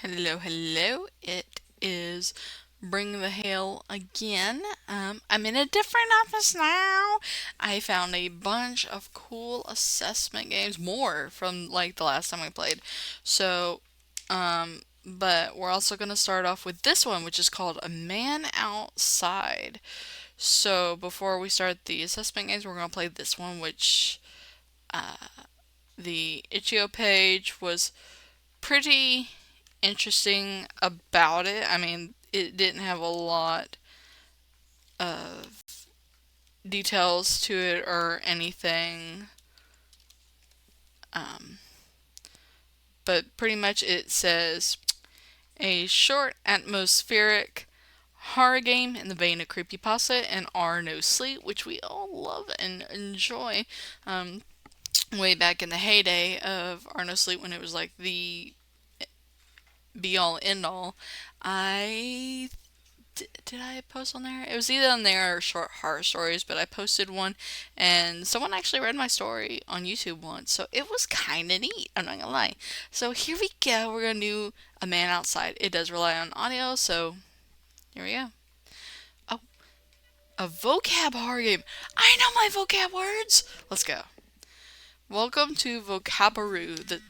Hello, hello. It is Bring the Hail again. I'm in a different office now. I found a bunch of cool assessment games, more from like the last time we played. So, but we're also going to start off with this one, which is called A Man Outside. So, before we start the assessment games, we're going to play this one, which the itch.io page was pretty interesting about it. I mean, it didn't have a lot of details to it or anything, um, but pretty much it says a short atmospheric horror game in the vein of creepypasta and Are No Sleep, which we all love and enjoy. Um, Way back in the heyday of Are No Sleep, when it was like the be all end all, I did I post on there? It was either on there or short horror stories, but I posted one and someone actually read my story on YouTube once, so it was kind of neat. I'm not gonna lie. So here we go. We're gonna do A Man Outside. It does rely on audio, so here we go. Oh, a vocab horror game. I know my vocab words. Let's go. Welcome to Vocabaroo.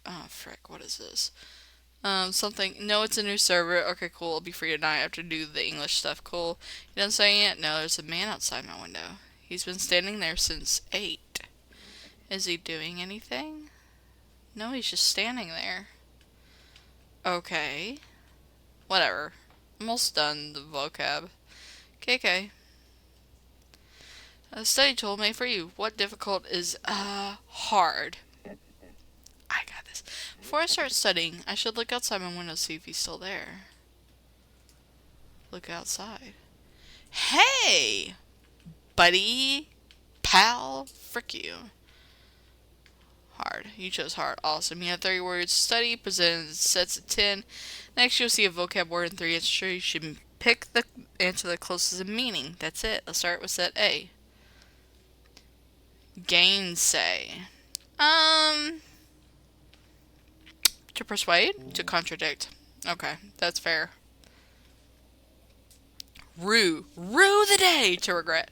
Oh frick, what is this? Something. No, it's a new server. Okay, cool. I'll be free tonight. I have to do the English stuff. Cool. You done saying it? No, there's a man outside my window. He's been standing there since 8. Is he doing anything? No, he's just standing there. Okay. Whatever. Almost done the vocab. KK. A study tool made for you. What difficult is, hard? I got this. Before I start studying, I should look outside my window to see if he's still there. Look outside. Hey! Buddy, pal, frick you. Hard. You chose hard. Awesome. You have 30 words to study, presented sets of 10. Next, you'll see a vocab word and 3 answers. You should pick the answer that closest in meaning. That's it. Let's start with set A. Gainsay. Um, to persuade? To contradict. Okay, that's fair. Rue. Rue the day. To regret.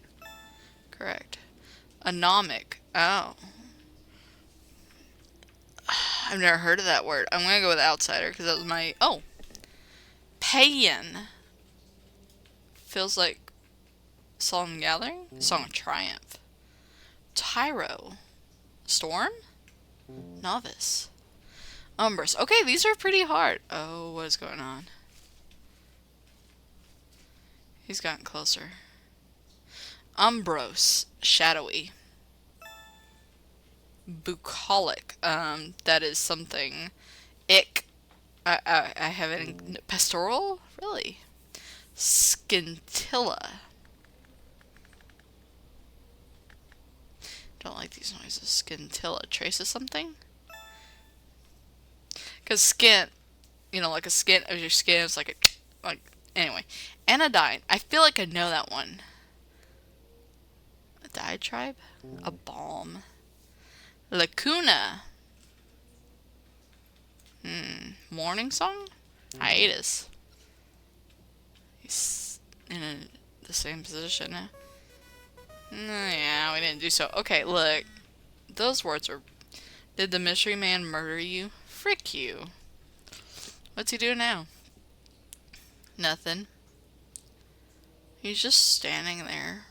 Correct. Anomic. Oh. I've never heard of that word. I'm gonna go with outsider because that was my. Oh, paean. Feels like Solemn Gathering? Song of Triumph. Tyro. Storm? Novice. Umbrus. Okay, these are pretty hard. Oh, what is going on? He's gotten closer. Umbros. Shadowy. Bucolic. That is something. Ick. I have it. Pastoral? Really? Scintilla. Don't like these noises. Scintilla. Traces something? Because skint, like a skint of your skin is like, anyway. Anodyne. I feel like I know that one. A diatribe? A balm. Lacuna. Morning song? Hiatus. He's in the same position now. Yeah, we didn't do so. Okay, look. Those words are. Did the mystery man murder you? Frick you. What's he doing now? Nothing. He's just standing there.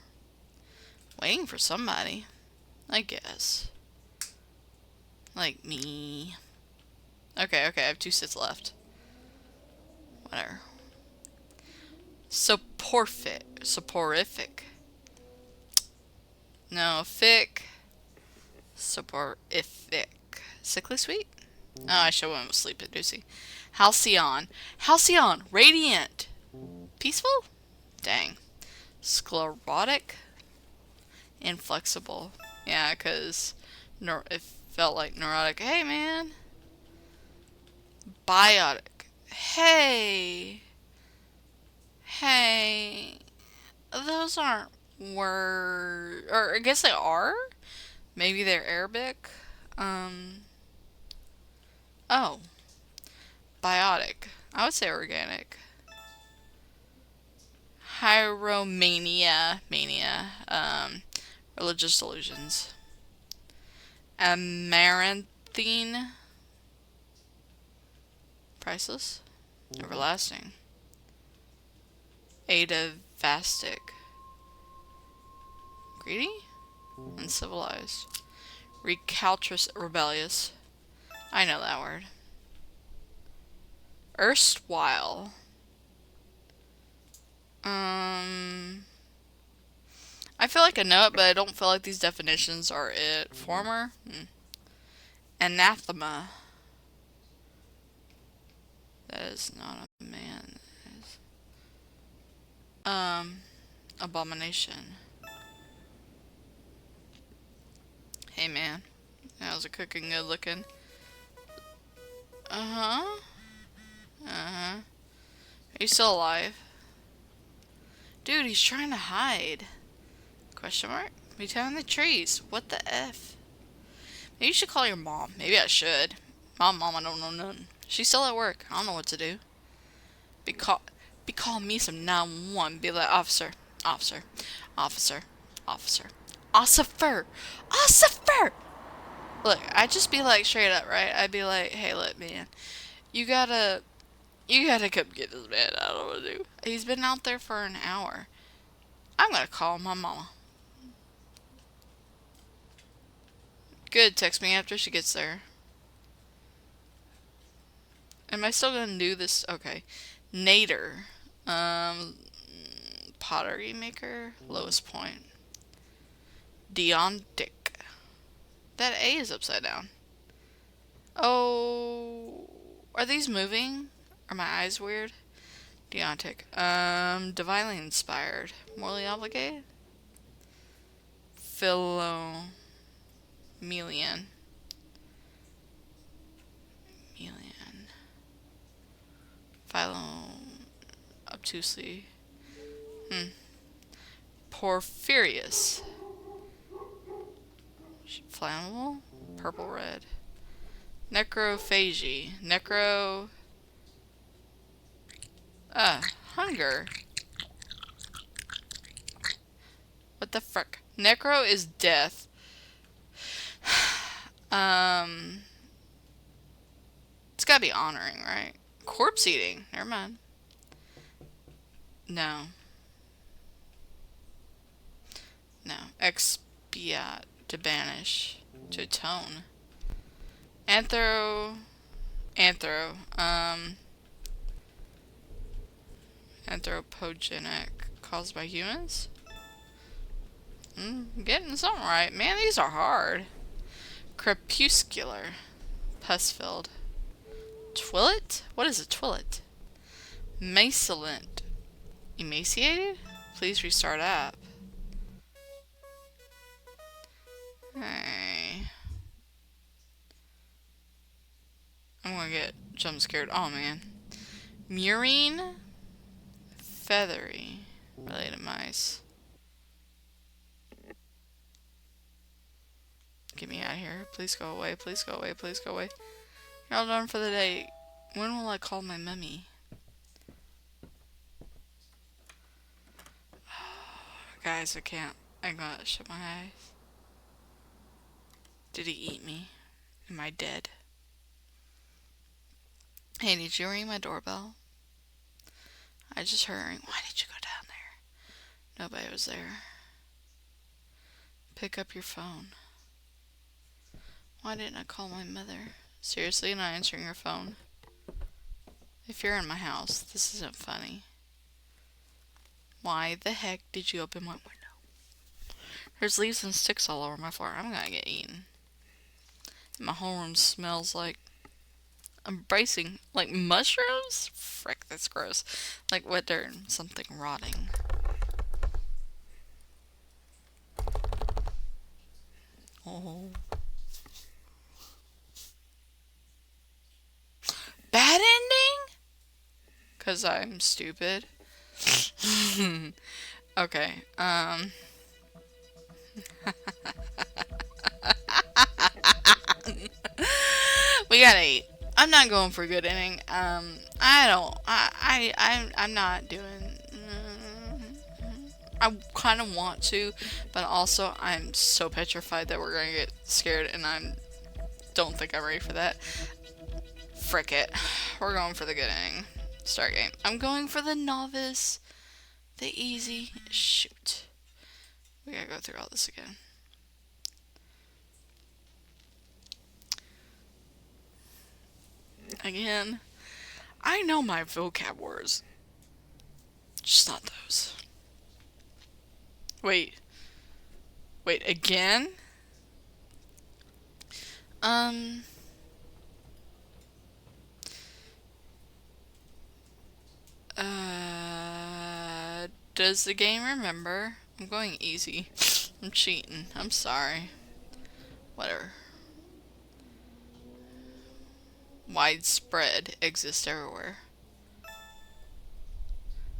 Waiting for somebody. I guess. Like me. Okay, I have 2 sits left. Whatever. Soporific. No, fic. Soporific. Sickly sweet? Oh, I should have went with sleep inducing. Halcyon. Halcyon. Radiant. Peaceful? Dang. Sclerotic. Inflexible. Yeah, because it felt like neurotic. Hey, man. Biotic. Hey. Hey. Those aren't words. Or I guess they are? Maybe they're Arabic? Oh. Biotic. I would say organic. Hieromania. Mania. Religious delusions. Amaranthine. Priceless. Everlasting. Atavastic. Greedy? Uncivilized. Recaltrous, rebellious. I know that word. Erstwhile. I feel like I know it, but I don't feel like these definitions are it. Former? Anathema. That is not a man. Abomination. Hey man. How's it cooking good looking? Uh-huh. Uh-huh. Are you still alive? Dude, he's trying to hide. Question mark? Behind the trees. What the F? Maybe you should call your mom. Maybe I should. Mom, I don't know nothing. She's still at work. I don't know what to do. Be calling me some 911. Be like, officer, officer, officer, officer, ossifer, ossifer. Look, I'd just be like straight up, right? I'd be like, hey, look, man, you gotta come get this man. I don't know what to do. He's been out there for an hour. I'm gonna call my mama. Good, text me after she gets there. Am I still gonna do this? Okay. Nader. Pottery maker. Lowest point. Deontic. That A is upside down. Oh. Are these moving? Are my eyes weird? Deontic. Divinely inspired. Morally obligated? Philomelian. Melian. Philo. Obtusely. Porphyrious. Flammable? Purple red. Necrophagy. Hunger. What the frick? Necro is death. It's gotta be honoring, right? Corpse eating. Never mind. No. No. Expiate. To banish. To atone. Anthropogenic. Caused by humans? Getting something right. Man, these are hard. Crepuscular. Pus-filled. Twillet? What is a twillet? Macilent. Emaciated? Please restart app. Hey. I'm gonna get jump scared. Oh man. Murine? Feathery. Related mice. Get me out of here. Please go away. Please go away. Please go away. You're all done for the day. When will I call my mummy? Guys, I can't. I gotta shut my eyes. Did he eat me? Am I dead? Hey, did you ring my doorbell? I just heard ring. Why did you go down there? Nobody was there. Pick up your phone. Why didn't I call my mother? Seriously, you're not answering your phone? If you're in my house, this isn't funny. Why the heck did you open my window? There's leaves and sticks all over my floor. I'm gonna get eaten. My whole room smells like embracing, like mushrooms? Frick, that's gross. Like wet dirt and something rotting. Oh. Bad ending? 'Cause I'm stupid. Okay, we gotta eat. I'm not going for good inning. I don't. I'm not doing. I kind of want to, but also I'm so petrified that we're gonna get scared, and I don't think I'm ready for that. Frick it. We're going for the good inning. Start game. I'm going for the novice. The easy. Shoot. We gotta go through all this again. Again. I know my vocab words. Just not those. Wait. Wait, again? Um. Does the game remember? I'm going easy. I'm cheating. I'm sorry. Whatever. Widespread exists everywhere.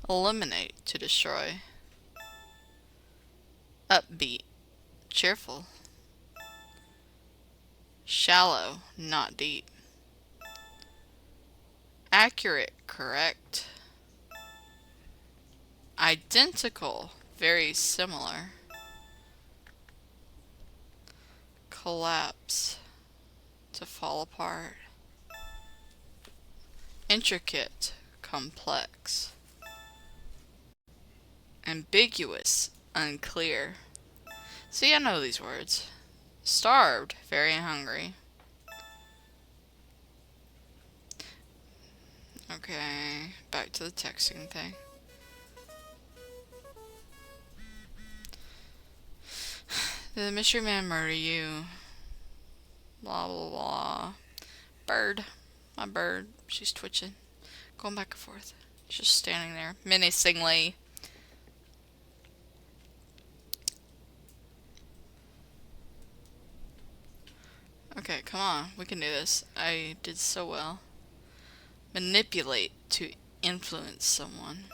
Eliminate to destroy. Upbeat. Cheerful. Shallow, not deep. Accurate, correct. Identical, very similar. Collapse, to fall apart. Intricate, complex. Ambiguous, unclear. See, I know these words. Starved, very hungry. Okay, back to the texting thing. Did the mystery man murder you? Blah, blah, blah. Bird. My bird. She's twitching. Going back and forth. Just standing there. Menacingly. Okay, come on. We can do this. I did so well. Manipulate to influence someone.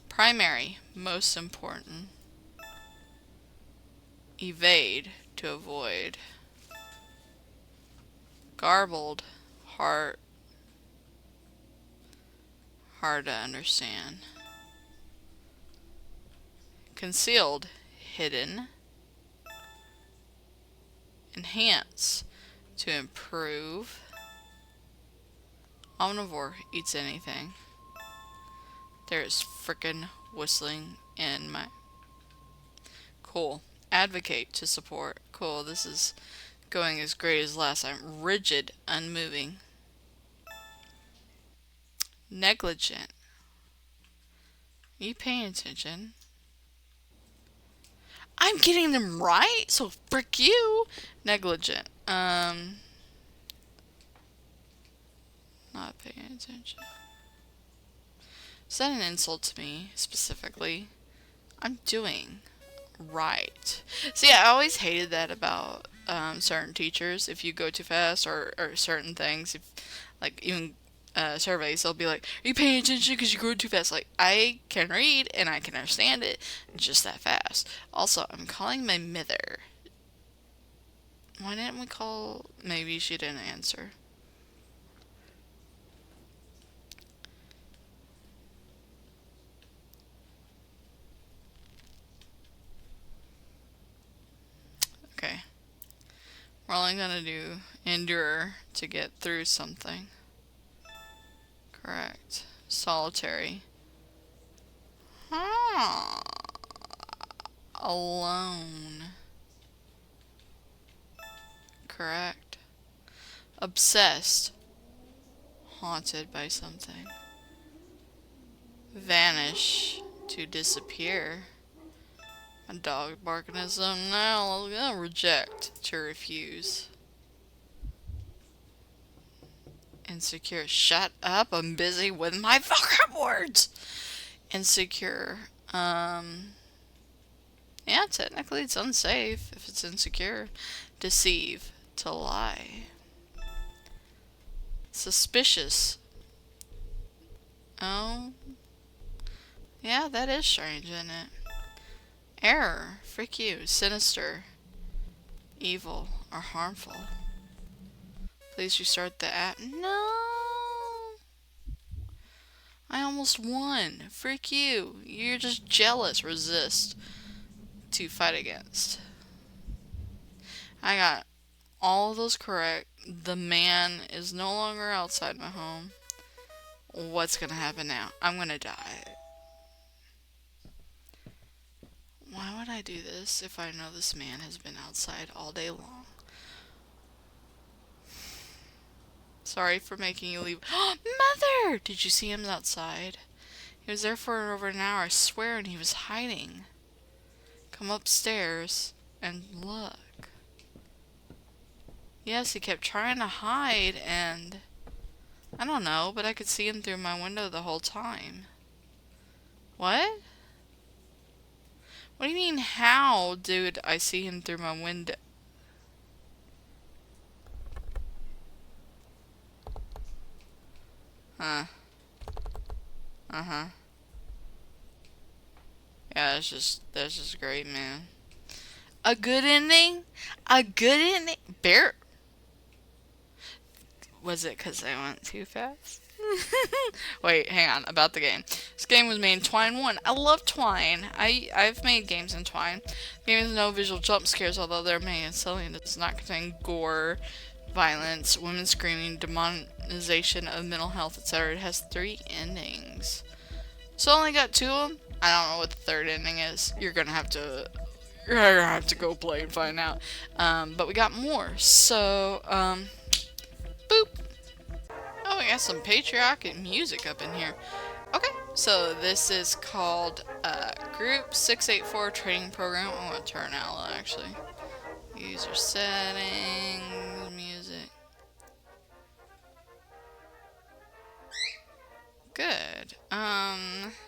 Primary. Most important. Evade. To avoid. Garbled. Hard to understand. Concealed. Hidden. Enhance. To improve. Omnivore. Eats anything. There's frickin' whistling in my... Cool. Advocate. To support. Cool. This is going as great as last time. Rigid. Unmoving. Negligent. Are you paying attention? I'm getting them right, so frick you. Negligent. Not paying attention. Is that an insult to me, specifically? I'm doing right. See, I always hated that about certain teachers. If you go too fast, or certain things, if like even surveys, they'll be like, "Are you paying attention because you're going too fast?" Like, I can read and I can understand it, just that fast. Also, I'm calling my mother. Why didn't we call? Maybe she didn't answer. Okay. We're only gonna do endure to get through something. Correct. Solitary. Huh. Alone. Correct. Obsessed. Haunted by something. Vanish. To disappear. A dog barking at something now. Reject. To refuse. Insecure. Shut up. I'm busy with my vocab words. Insecure. Yeah, technically it's unsafe if it's insecure. Deceive. To lie. Suspicious. Oh. Yeah, that is strange, isn't it? Error. Frick you. Sinister. Evil. Or harmful. Please restart the app. No! I almost won. Freak you. You're just jealous. Resist to fight against. I got all of those correct. The man is no longer outside my home. What's gonna happen now? I'm gonna die. Why would I do this if I know this man has been outside all day long? Sorry for making you leave. Mother! Did you see him outside? He was there for over an hour, I swear, and he was hiding. Come upstairs and look. Yes, he kept trying to hide, and I don't know, but I could see him through my window the whole time. What? What do you mean, how did I see him through my window? Huh. Uh-huh. Yeah, that's just great, man. A good ending? A good ending? Bear. Was it because I went too fast? Wait, hang on. About the game. This game was made in Twine 1. I love Twine. I've made games in Twine. The game has no visual jump scares, although they're made and silly and does not contain gore, violence, women screaming, demonization of mental health, etc. It has 3 endings. So I only got 2 of them? I don't know what the 3rd ending is. You're gonna have to go play and find out. But we got more. So, boop. Oh, we got some patriotic music up in here. Okay, so this is called Group-864 Training Program. I'm going to turn out actually. User settings, music. Good.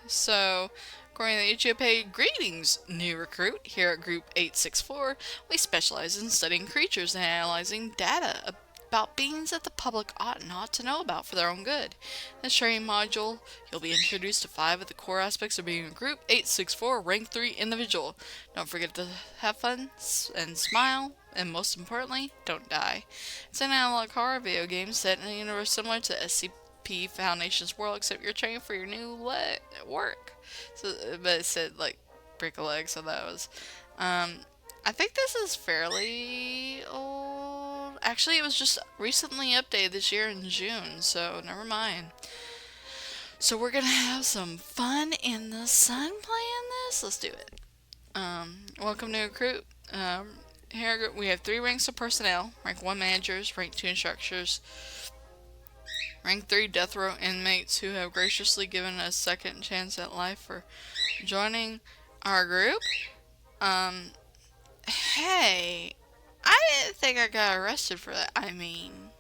So according to the YouTube page, greetings, new recruit. Here at Group 864, we specialize in studying creatures and analyzing data about beings that the public ought not to know about for their own good. In this training module, you'll be introduced to 5 of the core aspects of being a Group 864 Rank 3 individual. Don't forget to have fun and smile, and most importantly, don't die. It's an analog horror video game set in a universe similar to SCP Foundation's world, except you're training for your new work. So, but it said like break a leg, so that was. I think this is fairly old. Actually, it was just recently updated this year in June, so never mind. So we're gonna have some fun in the sun playing this. Let's do it. Welcome to recruit. Here we have 3 ranks of personnel: rank 1 managers, rank 2 instructors, rank 3 death row inmates who have graciously given us a second chance at life for joining our group. Hey, I didn't think I got arrested for that. I mean,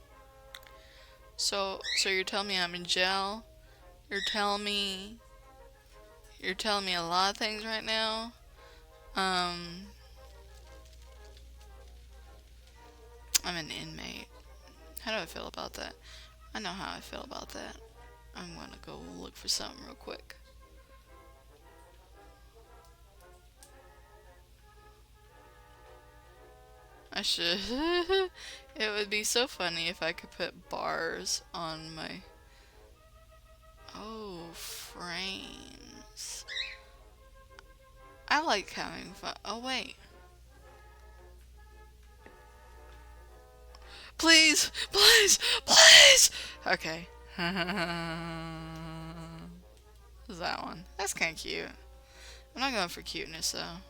so you're telling me I'm in jail? You're telling me a lot of things right now. I'm an inmate. How do I feel about that? I know how I feel about that. I'm gonna go look for something real quick. I should. It would be so funny if I could put bars on my. Oh, frames. I like having fun. Oh, wait. Please! Please! Please! Okay. What's that one? That's kind of cute. I'm not going for cuteness, though.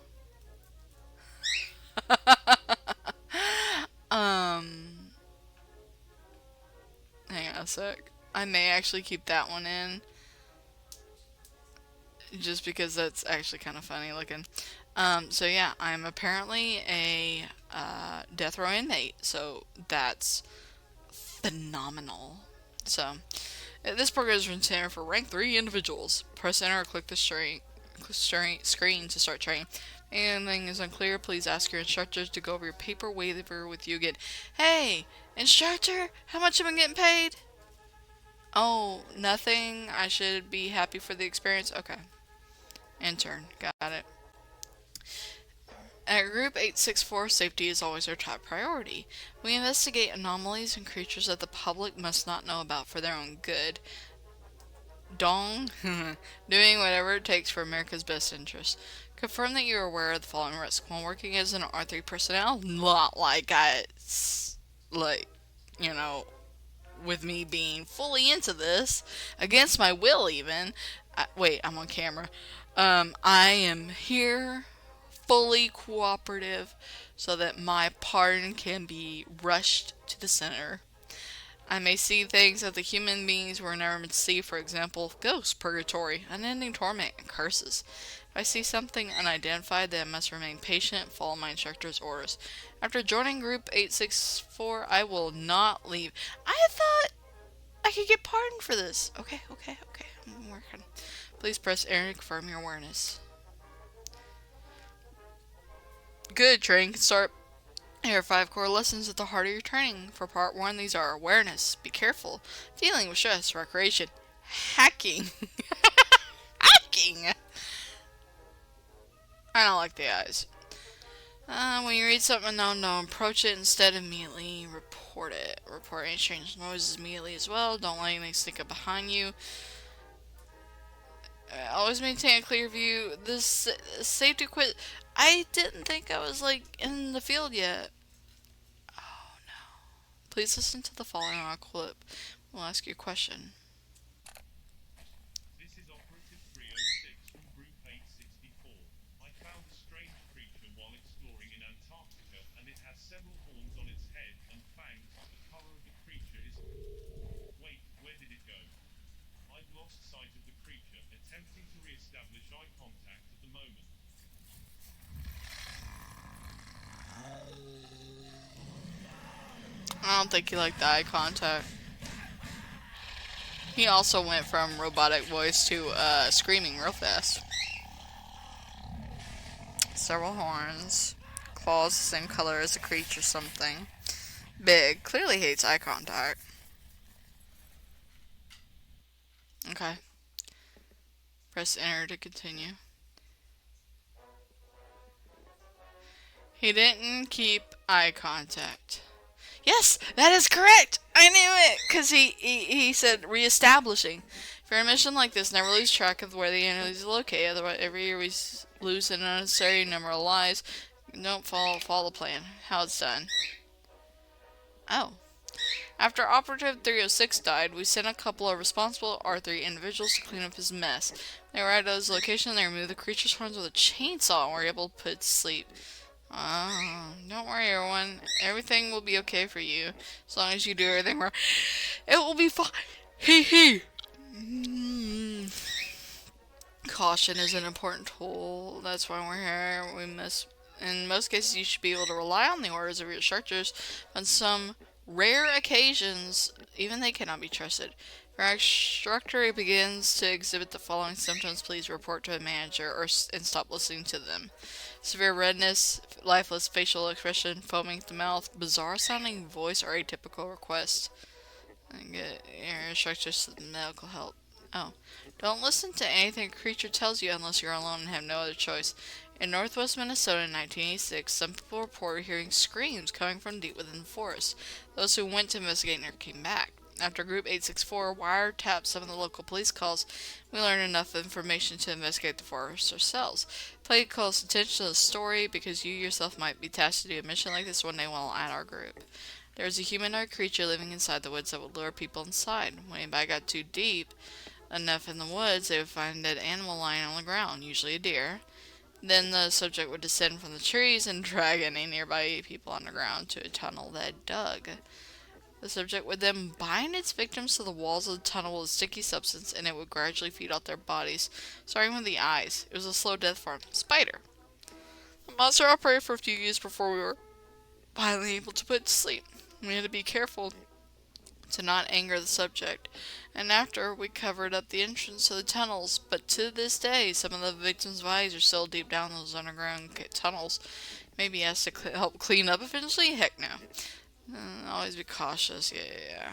Hang on a sec. I may actually keep that one in. Just because that's actually kind of funny looking. So yeah, I'm apparently a death row inmate, so that's phenomenal. So this program is intended for rank 3 individuals. Press enter or click the screen to start training. Anything is unclear, please ask your instructors to go over your paper waiver with you again. Hey, instructor, how much am I getting paid? Oh, nothing. I should be happy for the experience. Okay. Intern. Got it. At Group 864, safety is always our top priority. We investigate anomalies and creatures that the public must not know about for their own good. Dong, doing whatever it takes for America's best interest. Confirm that you are aware of the following risk while working as an R3 personnel. Not like like, you know, with me being fully into this, against my will even. Wait, I'm on camera. I am here fully cooperative so that my pardon can be rushed to the center. I may see things that the human beings were never meant to see, for example, ghosts, purgatory, unending torment, and curses. If I see something unidentified, then I must remain patient and follow my instructor's orders. After joining Group 864, I will not leave. I thought I could get pardoned for this. Okay. I'm working. Please press Aaron to confirm your awareness. Good, training can start. Here are 5 core lessons at the heart of your training. For part 1, these are awareness, be careful, dealing with stress, recreation, hacking. Hacking! I don't like the eyes. When you read something unknown, don't approach it. Instead, immediately report it. Report any strange noises immediately as well. Don't let anything sneak up behind you. Always maintain a clear view. This safety quit. I didn't think I was like in the field yet. Oh no. Please listen to the following clip. We'll ask you a question. This is Operative 306 from Group 864. I found a strange creature while exploring in Antarctica, and it has several horns on its head and fangs. The color of the creature is... Wait, where did it go? I've lost sight of the creature, attempting to re-establish eye contact at the moment. I don't think he liked the eye contact. He also went from robotic voice to screaming real fast. Several horns. Claws the same color as the creature something. Big. Clearly hates eye contact. Okay. Press enter to continue. He didn't keep eye contact. Yes, that is correct! I knew it! Because he said re-establishing. For a mission like this, never lose track of where the enemy is located. Otherwise, every year we lose an unnecessary number of lives. Don't follow the plan. How it's done. Oh. After Operative 306 died, we sent a couple of responsible R3 individuals to clean up his mess. They arrived at his location, they removed the creature's horns with a chainsaw and were able to put it to sleep. Don't worry, everyone. Everything will be okay for you. As long as you do everything right. It will be fine. Hee. Caution is an important tool. That's why we're here. In most cases, you should be able to rely on the orders of your instructors. On some rare occasions, even they cannot be trusted. If our instructor begins to exhibit the following symptoms, please report to a manager and stop listening to them. Severe redness, lifeless facial expression, foaming at the mouth, bizarre sounding voice, or atypical request. And get your instructors to medical help. Oh. Don't listen to anything a creature tells you unless you're alone and have no other choice. In northwest Minnesota in 1986, some people reported hearing screams coming from deep within the forest. Those who went to investigate never came back. After Group 864 wiretapped some of the local police calls, we learned enough information to investigate the forest ourselves. Pay close attention to the story because you yourself might be tasked to do a mission like this one day while at our group. There was a humanoid creature living inside the woods that would lure people inside. When anybody got too deep enough in the woods, they would find a dead animal lying on the ground, usually a deer. Then the subject would descend from the trees and drag any nearby people underground to a tunnel that it dug. The subject would then bind its victims to the walls of the tunnel with a sticky substance, and it would gradually feed off their bodies, starting with the eyes. It was a slow death form. Spider. The monster operated for a few years before we were finally able to put it to sleep. We had to be careful to not anger the subject, and after we covered up the entrance to the tunnels, but to this day some of the victims' bodies are still deep down those underground tunnels. Maybe asked to help clean up eventually? Heck no. Always be cautious. Yeah.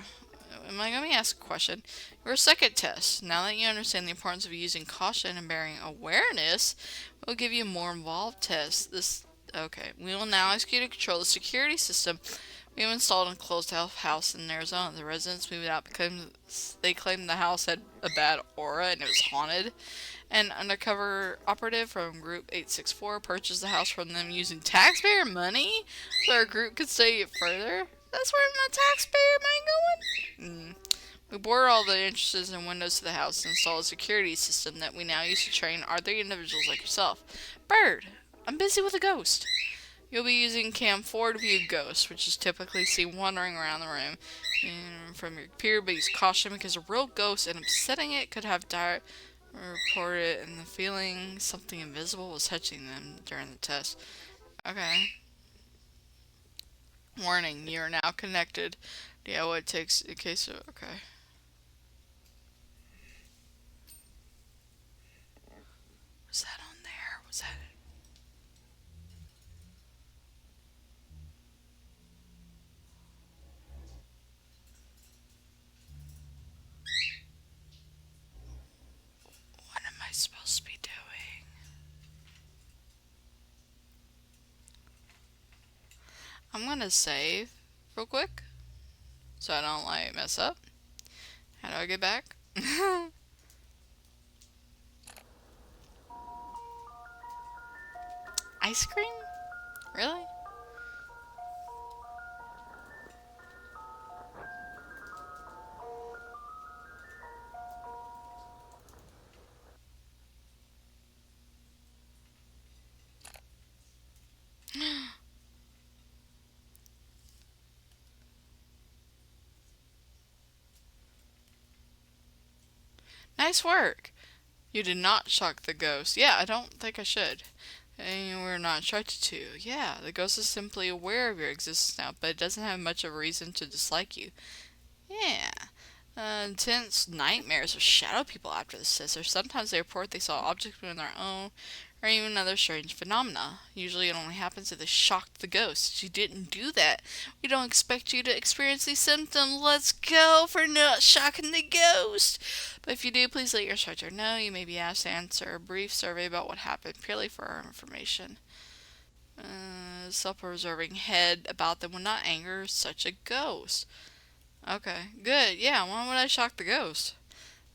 Am I going to ask a question? Your second test. Now that you understand the importance of using caution and bearing awareness, we'll give you a more involved test. This Okay, we will now ask you to control the security system we have installed in a closed house in Arizona. The residents moved out because they claimed the house had a bad aura and it was haunted. An undercover operative from Group-864 purchased the house from them using taxpayer money so our group could study it further. That's where my taxpayer money going? We boarded all the entrances and windows to the house and installed a security system that we now use to train other individuals like yourself. Bird, I'm busy with a ghost. You'll be using Cam 4 to view ghosts, which is typically seen wandering around the room and from your computer, but use caution because a real ghost and upsetting it could have direct reported and the feeling something invisible was touching them during the test. Okay. Warning, you are now connected. Yeah, what it takes in case of. Okay. Was that on there? Was that it? What am I supposed to be doing? I'm gonna save real quick so I don't like mess up. How do I get back? Ice cream? Really? Nice work. You did not shock the ghost. Yeah, I don't think I should. And we're not instructed to. Yeah, the ghost is simply aware of your existence now, but it doesn't have much of a reason to dislike you. Yeah. Intense nightmares of shadow people after the sister. Sometimes they report they saw objects moving their own, or even other strange phenomena. Usually it only happens if they shocked the ghost. You didn't do that. We don't expect you to experience these symptoms. Let's go for not shocking the ghost. But if you do, please let your instructor know. You may be asked to answer a brief survey about what happened, purely for our information. Self-preserving head about them would not anger such a ghost. Okay, good. Yeah, why would I shock the ghost?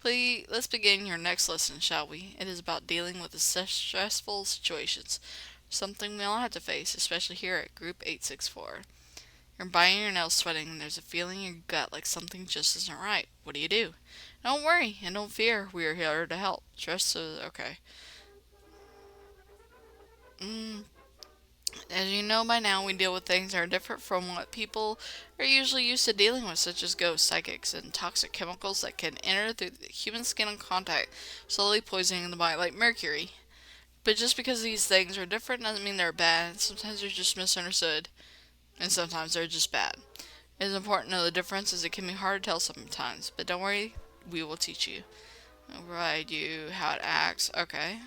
Please, let's begin your next lesson, shall we? It is about dealing with the stressful situations. Something we all have to face, especially here at Group-864. You're biting your nails, sweating, and there's a feeling in your gut like something just isn't right. What do? Don't worry and don't fear. We are here to help. Stress is okay. Mm, As you know by now, we deal with things that are different from what people are usually used to dealing with, such as ghosts, psychics, and toxic chemicals that can enter through the human skin on contact, slowly poisoning the body, like mercury. But just because these things are different doesn't mean they're bad. Sometimes they're just misunderstood, and sometimes they're just bad. It is important to know the difference, as it can be hard to tell sometimes. But don't worry, we will teach you. I'll provide you how it acts. Okay.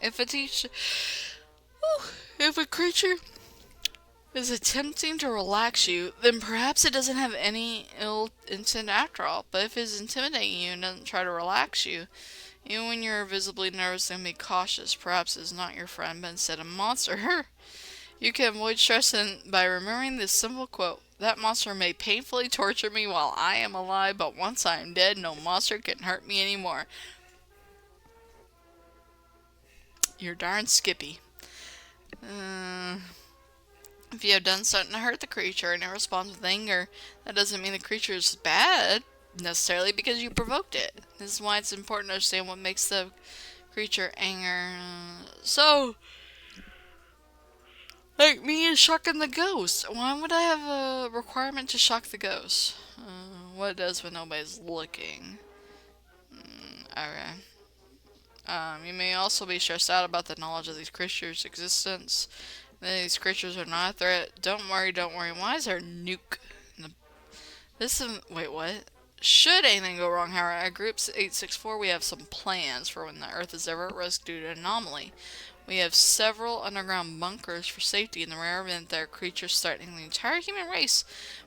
If a teacher, if a creature is attempting to relax you, then perhaps it doesn't have any ill intent after all. But if it's intimidating you and doesn't try to relax you, even when you're visibly nervous, then be cautious. Perhaps it's not your friend, but instead a monster. You can avoid stress by remembering this simple quote. That monster may painfully torture me while I am alive, but once I am dead, no monster can hurt me anymore. You're darn skippy. Uh, If you have done something to hurt the creature and it responds with anger, that doesn't mean the creature is bad necessarily because you provoked it. This is why it's important to understand what makes the creature anger. So, like me is shocking the ghost. Why would I have a requirement to shock the ghost? What it does when nobody's looking. Okay. You may also be stressed out about the knowledge of these creatures' existence. These creatures are not a threat. Don't worry, don't worry. Why is there a nuke? This is. Wait, what? Should anything go wrong, however, at Group-864, we have some plans for when the Earth is ever at risk due to an anomaly. We have several underground bunkers for safety in the rare event there are creatures threatening the entire human race.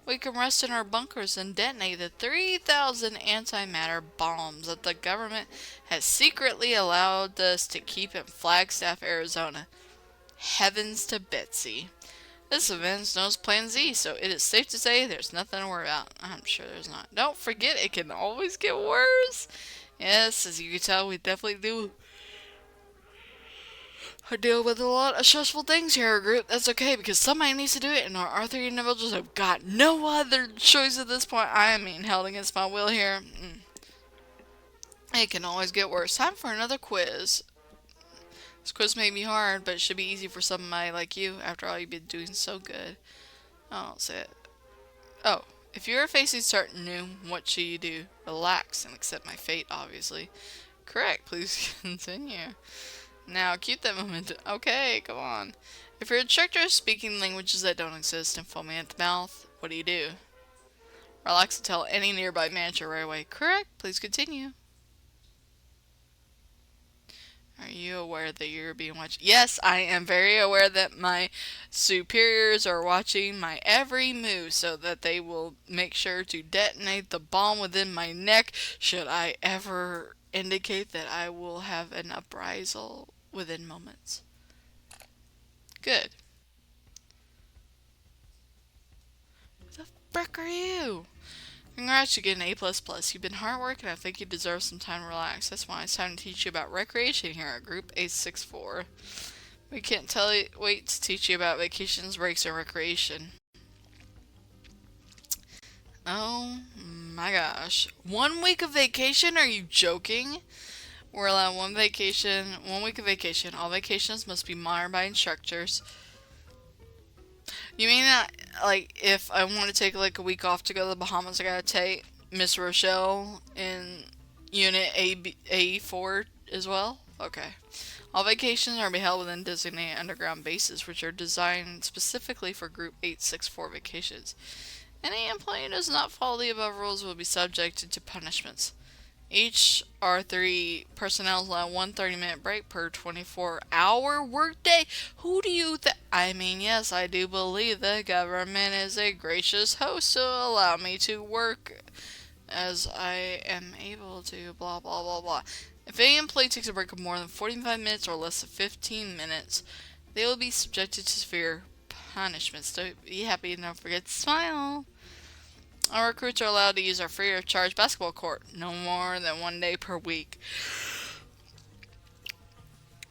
We can rest in our bunkers and detonate the 3,000 antimatter bombs that the government has secretly allowed us to keep in Flagstaff, Arizona. Heavens to Betsy. This event knows Plan Z, so it is safe to say there's nothing to worry about. I'm sure there's not. Don't forget, it can always get worse. Yes, as you can tell, we definitely do deal with a lot of stressful things here, our group. That's okay, because somebody needs to do it, and our R3 individuals have got no other choice at this point. I am being held against my will here. It can always get worse. Time for another quiz. This quiz may be hard, but it should be easy for somebody like you. After all, you've been doing so good. I don't say it. Oh, if you are facing starting new, what should you do? Relax and accept my fate, obviously. Correct, please continue. Now, keep that momentum. Okay, come on. If your instructor is speaking languages that don't exist and foaming at the mouth, what do? Relax and tell any nearby manager right away. Correct, please continue. Are you aware that you're being watched? Yes, I am very aware that my superiors are watching my every move so that they will make sure to detonate the bomb within my neck should I ever indicate that I will have an uprisal within moments. Good. Who the frick are you? Congrats, you get an A++. You've been hard work and I think you deserve some time to relax. That's why it's time to teach you about recreation here at Group-864. We can't wait to teach you about vacations, breaks, and recreation. Oh my gosh. 1 week of vacation? Are you joking? We're allowed 1 week of vacation. All vacations must be monitored by instructors. You mean that, like, if I want to take, like, a week off to go to the Bahamas, I gotta take Miss Rochelle in Unit A4 as well? Okay. All vacations are to be held within designated underground bases, which are designed specifically for Group 864 vacations. Any employee who does not follow the above rules will be subjected to punishments. Each R3 personnel is allowed one 30-minute break per 24-hour workday. Who do you I mean, yes, I do believe the government is a gracious host to allow me to work as I am able to, blah, blah, blah, blah. If any employee takes a break of more than 45 minutes or less than 15 minutes, they will be subjected to severe punishments. So be happy and don't forget to smile. Our recruits are allowed to use our free of charge basketball court no more than 1 day per week.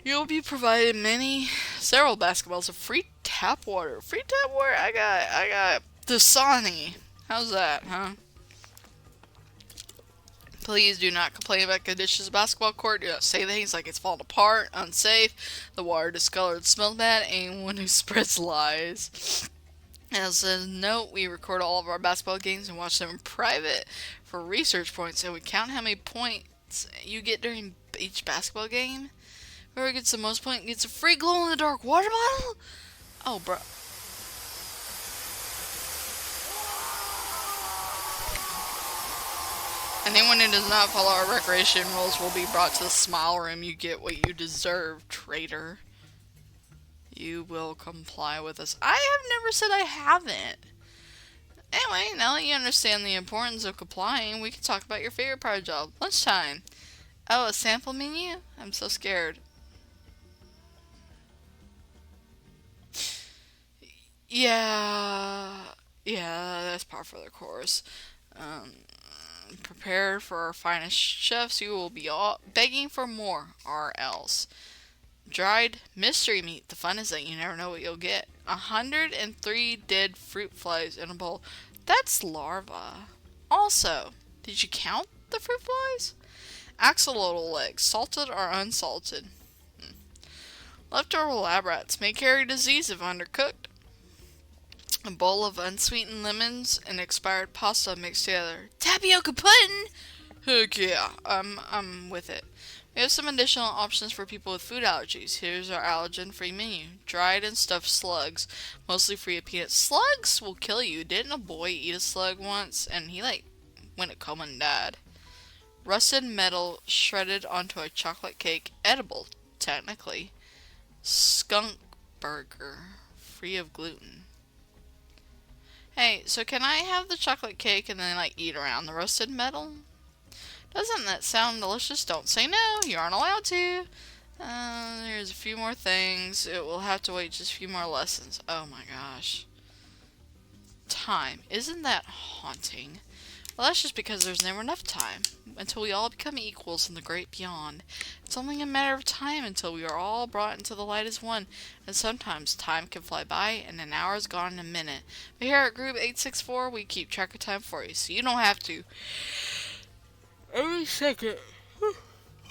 You will be provided several basketballs of free tap water. Free tap water? I got Dasani. How's that, huh? Please do not complain about conditions of basketball court. Do not say things like it's falling apart, unsafe, the water discolored, smells bad, anyone who spreads lies. As a note, we record all of our basketball games and watch them in private for research points, and we count how many points you get during each basketball game. Whoever gets the most points gets a free glow-in-the-dark water bottle? Oh, bro. Anyone who does not follow our recreation rules will be brought to the smile room. You get what you deserve, traitor. You will comply with us. I have never said I haven't. Anyway, now that you understand the importance of complying, we can talk about your favorite part of the job. Lunchtime. Oh, a sample menu? I'm so scared. Yeah, that's par for the course. Prepare for our finest chefs. You will be all begging for more, or else. Dried mystery meat. The fun is that you never know what you'll get. 103 dead fruit flies in a bowl. That's larvae. Also, did you count the fruit flies? Axolotl legs, salted or unsalted. Leftover lab rats may carry disease if undercooked. A bowl of unsweetened lemons and expired pasta mixed together. Tapioca pudding? Heck yeah, I'm with it. We have some additional options for people with food allergies. Here's our allergen-free menu. Dried and stuffed slugs, mostly free of peanuts. Slugs will kill you. Didn't a boy eat a slug once and he went a coma and died? Rusted metal shredded onto a chocolate cake, edible, technically. Skunk burger, free of gluten. Hey, so can I have the chocolate cake and then eat around the roasted metal? Doesn't that sound delicious? Don't say no. You aren't allowed to. There's a few more things. It will have to wait just a few more lessons. Oh my gosh. Time. Isn't that haunting? Well, that's just because there's never enough time until we all become equals in the great beyond. It's only a matter of time until we are all brought into the light as one, and sometimes time can fly by and an hour is gone in a minute. But here at Group-864, we keep track of time for you, so you don't have to. Every second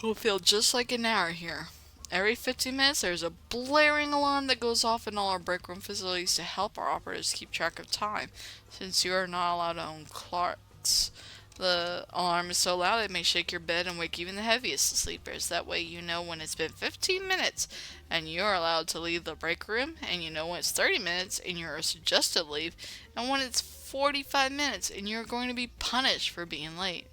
will feel just like an hour here. Every 15 minutes, there's a blaring alarm that goes off in all our break room facilities to help our operators keep track of time, since you are not allowed to own clocks. The alarm is so loud it may shake your bed and wake even the heaviest of sleepers. That way you know when it's been 15 minutes and you're allowed to leave the break room, and you know when it's 30 minutes and you're suggested to leave, and when it's 45 minutes and you're going to be punished for being late.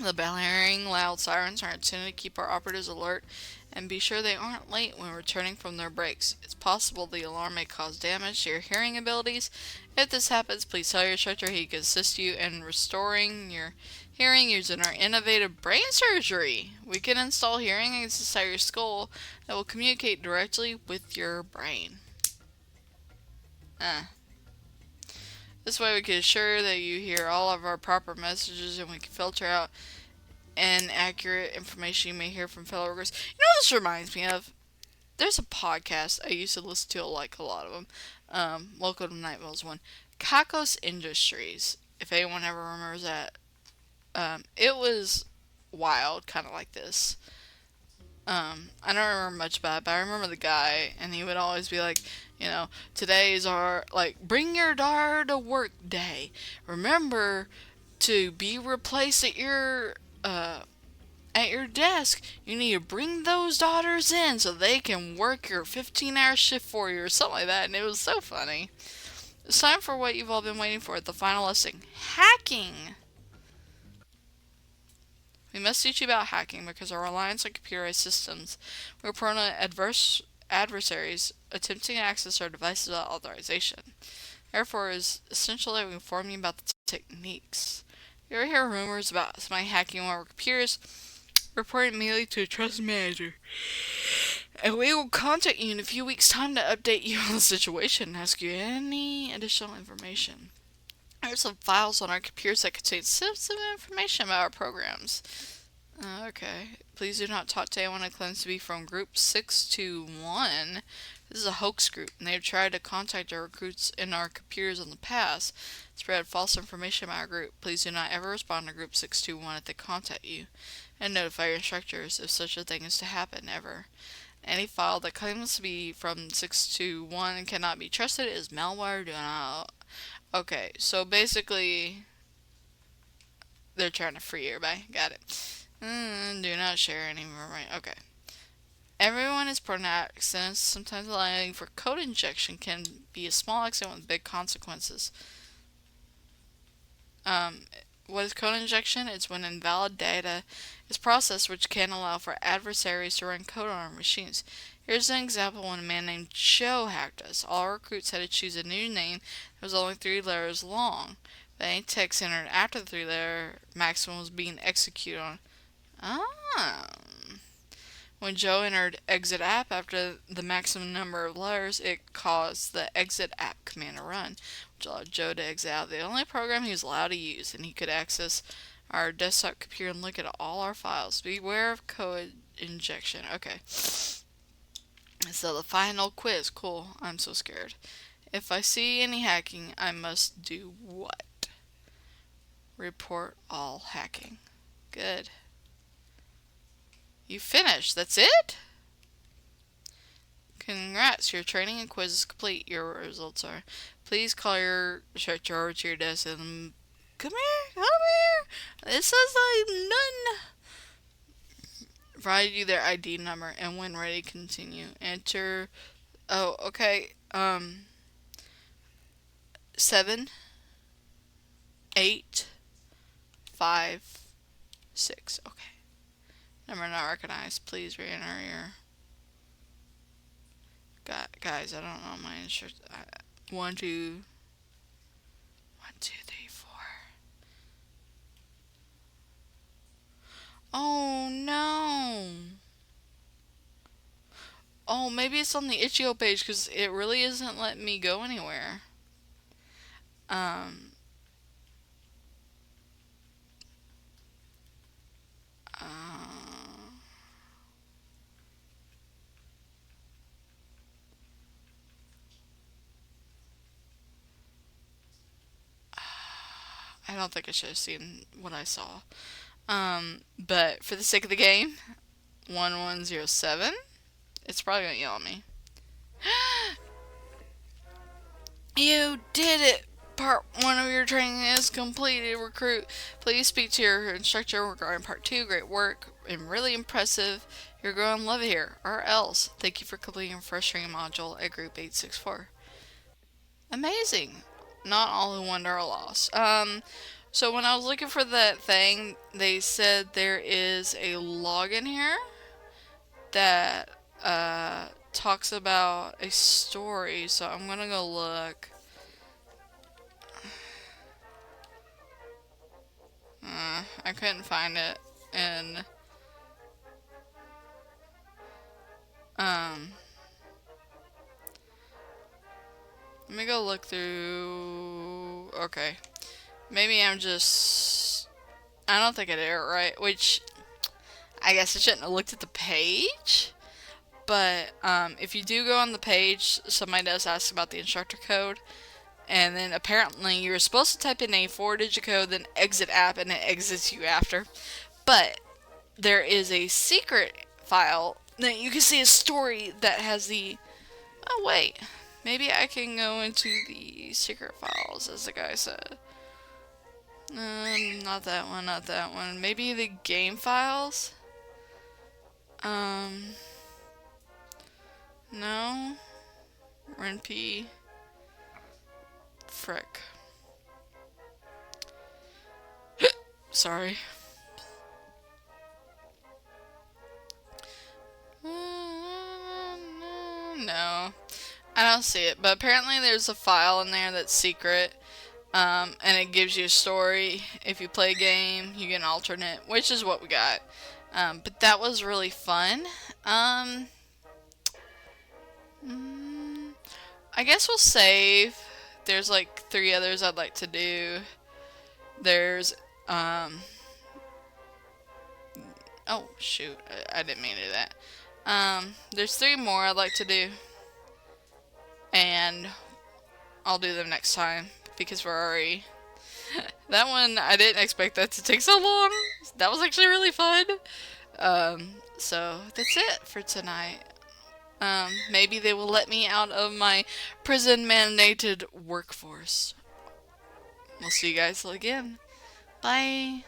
The blaring loud sirens are intended to keep our operatives alert and be sure they aren't late when returning from their breaks. It's possible the alarm may cause damage to your hearing abilities. If this happens, please tell your instructor he can assist you in restoring your hearing using our innovative brain surgery. We can install hearing aids inside your skull that will communicate directly with your brain. Uh. This way we can ensure that you hear all of our proper messages, and we can filter out inaccurate information you may hear from fellow workers. You know what this reminds me of? There's a podcast I used to listen to, like a lot of them. Local to Nightville's one. Kakos Industries, if anyone ever remembers that. It was wild, kind of like this. I don't remember much about it, but I remember the guy, and he would always be like, today is our, like, bring your daughter to work day. Remember to be replaced at your desk. You need to bring those daughters in so they can work your 15-hour shift for you or something like that, and it was so funny. It's time for what you've all been waiting for, the final lesson. Hacking! We must teach you about hacking because our reliance on computerized systems, we're prone to adversaries attempting to access our devices without authorization. Therefore, it is essential that we inform you about the techniques. You ever hear rumors about somebody hacking one of our computers? Report it immediately to a trusted manager, and we will contact you in a few weeks' time to update you on the situation and ask you any additional information. There are some files on our computers that contain sensitive information about our programs. Okay. Please do not talk to anyone that claims to be from Group-621. This is a hoax group, and they have tried to contact our recruits in our computers in the past, spread false information about our group. Please do not ever respond to Group-621 if they contact you, and notify your instructors if such a thing is to happen, ever. Any file that claims to be from 621 and cannot be trusted is malware. Do not. Okay, so basically, they're trying to free everybody. Got it. Do not share any more. Right? Okay. Everyone is prone to accidents. Sometimes allowing for code injection can be a small accident with big consequences. Um, what is code injection? It's when invalid data is processed, which can allow for adversaries to run code on our machines. Here's an example when a man named Joe hacked us. All recruits had to choose a new name that was only 3 letters long. But any text entered after the 3-letter maximum was being executed on. Ah. When Joe entered exit app after the maximum number of letters, it caused the exit app command to run, which allowed Joe to exit out the only program he was allowed to use, and he could access our desktop computer and look at all our files. Beware of code injection. Okay. So the final quiz. Cool. I'm so scared. If I see any hacking, I must do what? Report all hacking. Good. You finished. That's it? Congrats, your training and quiz is complete. Your results are. Please call your instructor over to your desk and come here, come here. It says I'm done. Provide you their ID number, and when ready, continue. Enter. Oh, okay. 7, 8, 5, 6. Okay. Number not recognized. Please re-enter your. Guys, I don't know my instructor. 1, 2, 1, 2, 3, 4. Oh no! Well, maybe it's on the itch.io page because it really isn't letting me go anywhere. Um, uh, I don't think I should have seen what I saw. But for the sake of the game, 1107, it's probably gonna yell at me. You did it! Part 1 of your training is completed, recruit. Please speak to your instructor regarding part 2. Great work and really impressive. You're going to love it here. Or else. Thank you for completing your first training module at Group-864. Amazing. Not all who wander are lost. So when I was looking for that thing, they said there is a login here that talks about a story. So I'm gonna go look. I couldn't find it, and um, let me go look through. Okay, maybe I'm just. I don't think I did it right, which I guess I shouldn't have looked at the page. But if you do go on the page, somebody does ask about the instructor code, and then apparently you're supposed to type in a 4-digit code, then exit app, and it exits you after. But there is a secret file that you can see a story that has the. Oh wait, maybe I can go into the secret files, as the guy said. Not that one, not that one. Maybe the game files? No. RenP. Frick. Sorry. No. I don't see it, but apparently there's a file in there that's secret. And it gives you a story. If you play a game, you get an alternate, which is what we got. But that was really fun. I guess we'll save. There's like 3 others I'd like to do. There's, oh shoot, I didn't mean to do that. There's 3 more I'd like to do. And I'll do them next time because we're already. That one, I didn't expect that to take so long. That was actually really fun. So that's it for tonight. Maybe they will let me out of my prison mandated workforce. We'll see you guys again. Bye.